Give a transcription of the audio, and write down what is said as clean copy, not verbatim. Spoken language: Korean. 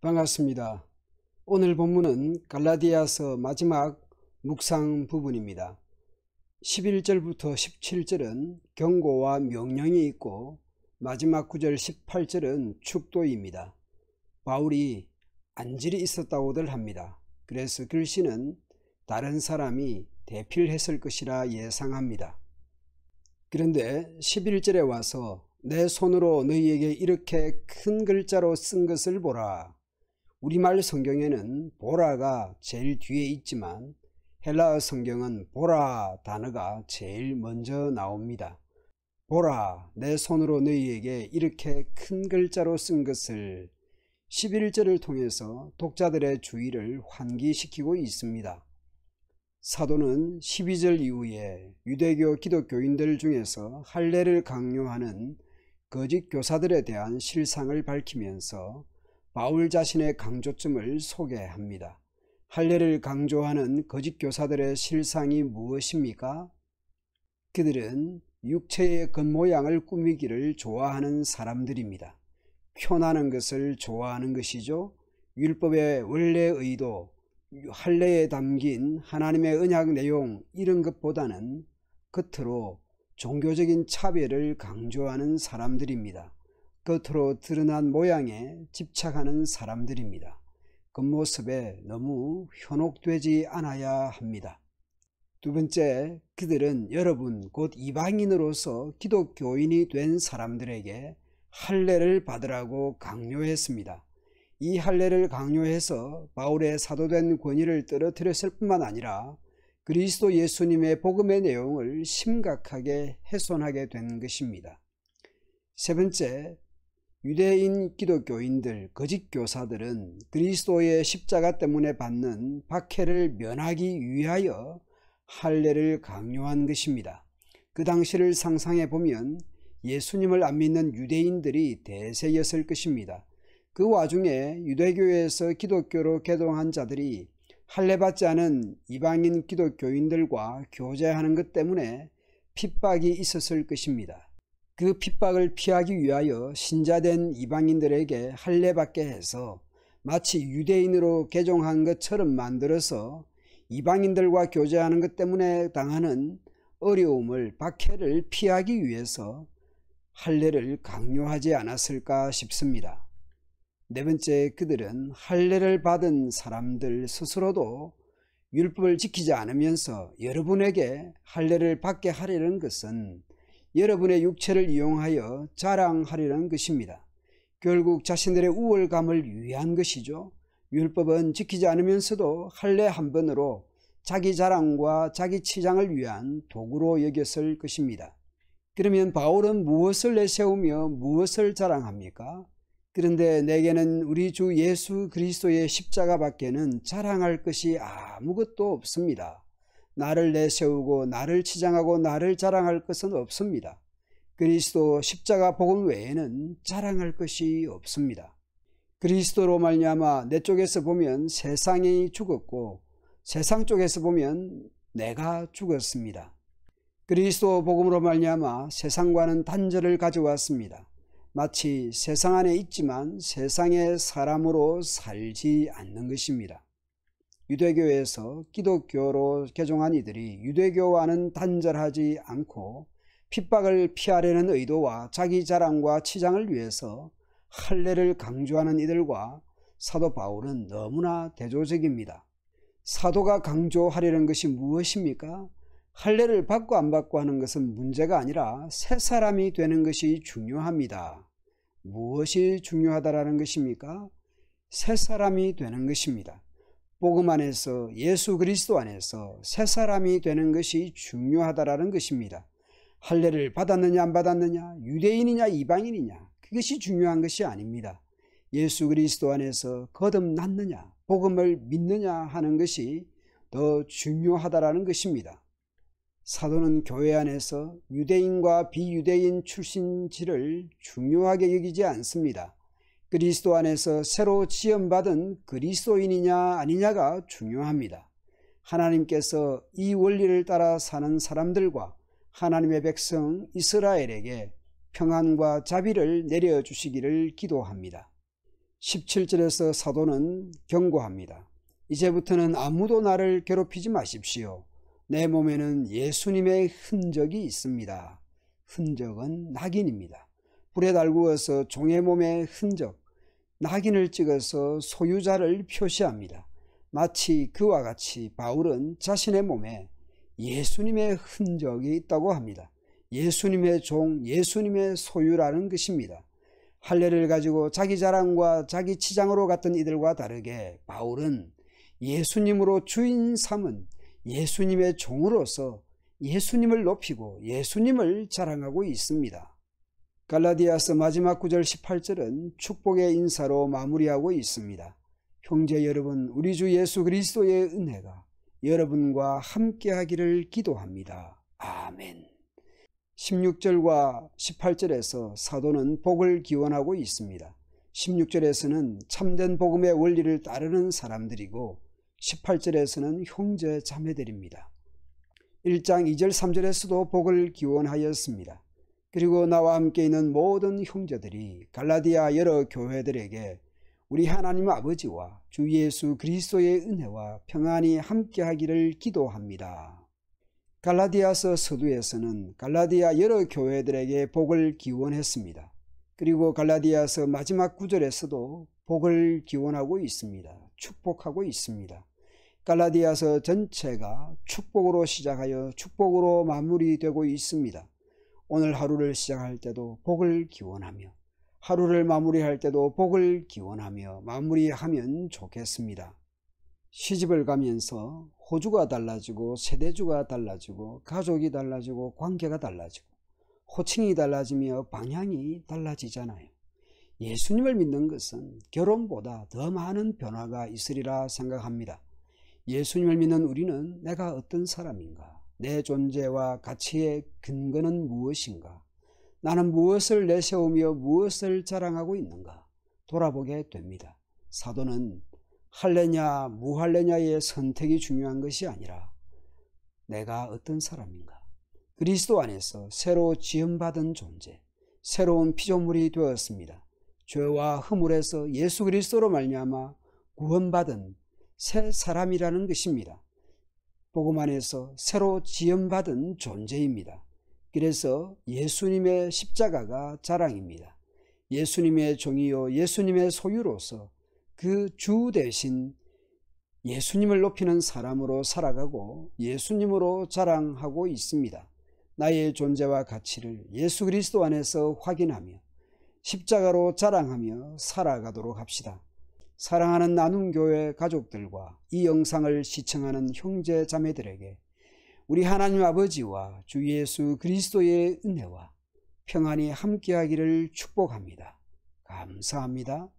반갑습니다. 오늘 본문은 갈라디아서 마지막 묵상 부분입니다. 11절부터 17절은 경고와 명령이 있고 마지막 9절 18절은 축도입니다. 바울이 안질이 있었다고들 합니다. 그래서 글씨는 다른 사람이 대필했을 것이라 예상합니다. 그런데 11절에 와서 내 손으로 너희에게 이렇게 큰 글자로 쓴 것을 보라. 우리말 성경에는 보라가 제일 뒤에 있지만 헬라어 성경은 보라 단어가 제일 먼저 나옵니다. 보라, 내 손으로 너희에게 이렇게 큰 글자로 쓴 것을 11절을 통해서 독자들의 주의를 환기시키고 있습니다. 사도는 12절 이후에 유대교 기독교인들 중에서 할례를 강요하는 거짓 교사들에 대한 실상을 밝히면서 바울 자신의 강조점을 소개합니다. 할례를 강조하는 거짓 교사들의 실상이 무엇입니까? 그들은 육체의 겉모양을 꾸미기를 좋아하는 사람들입니다. 표나는 것을 좋아하는 것이죠. 율법의 원래 의도, 할례에 담긴 하나님의 언약 내용 이런 것보다는 겉으로 종교적인 차별을 강조하는 사람들입니다. 겉으로 드러난 모양에 집착하는 사람들입니다. 겉모습에 너무 현혹되지 않아야 합니다. 두 번째, 그들은 여러분 곧 이방인으로서 기독교인이 된 사람들에게 할례를 받으라고 강요했습니다. 이 할례를 강요해서 바울의 사도된 권위를 떨어뜨렸을 뿐만 아니라 그리스도 예수님의 복음의 내용을 심각하게 훼손하게 된 것입니다. 세 번째, 유대인 기독교인들, 거짓 교사들은 그리스도의 십자가 때문에 받는 박해를 면하기 위하여 할례를 강요한 것입니다. 그 당시를 상상해 보면 예수님을 안 믿는 유대인들이 대세였을 것입니다. 그 와중에 유대교에서 기독교로 개종한 자들이 할례받지 않은 이방인 기독교인들과 교제하는 것 때문에 핍박이 있었을 것입니다. 그 핍박을 피하기 위하여 신자된 이방인들에게 할례받게 해서 마치 유대인으로 개종한 것처럼 만들어서 이방인들과 교제하는 것 때문에 당하는 어려움을, 박해를 피하기 위해서 할례를 강요하지 않았을까 싶습니다. 네 번째, 그들은 할례를 받은 사람들 스스로도 율법을 지키지 않으면서 여러분에게 할례를 받게 하려는 것은 여러분의 육체를 이용하여 자랑하려는 것입니다. 결국 자신들의 우월감을 위한 것이죠. 율법은 지키지 않으면서도 할례 한 번으로 자기 자랑과 자기 치장을 위한 도구로 여겼을 것입니다. 그러면 바울은 무엇을 내세우며 무엇을 자랑합니까? 그런데 내게는 우리 주 예수 그리스도의 십자가 밖에는 자랑할 것이 아무것도 없습니다. 나를 내세우고 나를 치장하고 나를 자랑할 것은 없습니다. 그리스도 십자가 복음 외에는 자랑할 것이 없습니다. 그리스도로 말미암아 내 쪽에서 보면 세상이 죽었고 세상 쪽에서 보면 내가 죽었습니다. 그리스도 복음으로 말미암아 세상과는 단절을 가져왔습니다. 마치 세상 안에 있지만 세상의 사람으로 살지 않는 것입니다. 유대교에서 기독교로 개종한 이들이 유대교와는 단절하지 않고 핍박을 피하려는 의도와 자기 자랑과 치장을 위해서 할례를 강조하는 이들과 사도 바울은 너무나 대조적입니다. 사도가 강조하려는 것이 무엇입니까? 할례를 받고 안 받고 하는 것은 문제가 아니라 새 사람이 되는 것이 중요합니다. 무엇이 중요하다라는 것입니까? 새 사람이 되는 것입니다. 복음 안에서, 예수 그리스도 안에서 새 사람이 되는 것이 중요하다라는 것입니다. 할례를 받았느냐 안 받았느냐, 유대인이냐 이방인이냐, 그것이 중요한 것이 아닙니다. 예수 그리스도 안에서 거듭났느냐, 복음을 믿느냐 하는 것이 더 중요하다라는 것입니다. 사도는 교회 안에서 유대인과 비유대인 출신지를 중요하게 여기지 않습니다. 그리스도 안에서 새로 지음받은 그리스도인이냐 아니냐가 중요합니다. 하나님께서 이 원리를 따라 사는 사람들과 하나님의 백성 이스라엘에게 평안과 자비를 내려주시기를 기도합니다. 17절에서 사도는 경고합니다. 이제부터는 아무도 나를 괴롭히지 마십시오. 내 몸에는 예수님의 흔적이 있습니다. 흔적은 낙인입니다. 불에 달구어서 종의 몸의 흔적, 낙인을 찍어서 소유자를 표시합니다. 마치 그와 같이 바울은 자신의 몸에 예수님의 흔적이 있다고 합니다. 예수님의 종, 예수님의 소유라는 것입니다. 할례를 가지고 자기 자랑과 자기 치장으로 갔던 이들과 다르게 바울은 예수님으로 주인 삼은 예수님의 종으로서 예수님을 높이고 예수님을 자랑하고 있습니다. 갈라디아서 마지막 9절 18절은 축복의 인사로 마무리하고 있습니다. 형제 여러분, 우리 주 예수 그리스도의 은혜가 여러분과 함께하기를 기도합니다. 아멘. 16절과 18절에서 사도는 복을 기원하고 있습니다. 16절에서는 참된 복음의 원리를 따르는 사람들이고 18절에서는 형제 자매들입니다. 1장 2절 3절에서도 복을 기원하였습니다. 그리고 나와 함께 있는 모든 형제들이 갈라디아 여러 교회들에게 우리 하나님 아버지와 주 예수 그리스도의 은혜와 평안이 함께하기를 기도합니다. 갈라디아서 서두에서는 갈라디아 여러 교회들에게 복을 기원했습니다. 그리고 갈라디아서 마지막 구절에서도 복을 기원하고 있습니다. 축복하고 있습니다. 갈라디아서 전체가 축복으로 시작하여 축복으로 마무리되고 있습니다. 오늘 하루를 시작할 때도 복을 기원하며 하루를 마무리할 때도 복을 기원하며 마무리하면 좋겠습니다. 시집을 가면서 호주가 달라지고 세대주가 달라지고 가족이 달라지고 관계가 달라지고 호칭이 달라지며 방향이 달라지잖아요. 예수님을 믿는 것은 결혼보다 더 많은 변화가 있으리라 생각합니다. 예수님을 믿는 우리는 내가 어떤 사람인가? 내 존재와 가치의 근거는 무엇인가? 나는 무엇을 내세우며 무엇을 자랑하고 있는가? 돌아보게 됩니다. 사도는 할례냐 무할례냐의 선택이 중요한 것이 아니라 내가 어떤 사람인가? 그리스도 안에서 새로 지음받은 존재, 새로운 피조물이 되었습니다. 죄와 허물에서 예수 그리스도로 말미암아 구원받은 새 사람이라는 것입니다. 복음 안에서 새로 지음받은 존재입니다. 그래서 예수님의 십자가가 자랑입니다. 예수님의 종이요 예수님의 소유로서 그 주 대신 예수님을 높이는 사람으로 살아가고 예수님으로 자랑하고 있습니다. 나의 존재와 가치를 예수 그리스도 안에서 확인하며 십자가로 자랑하며 살아가도록 합시다. 사랑하는 나눔교회 가족들과 이 영상을 시청하는 형제 자매들에게 우리 하나님 아버지와 주 예수 그리스도의 은혜와 평안이 함께하기를 축복합니다. 감사합니다.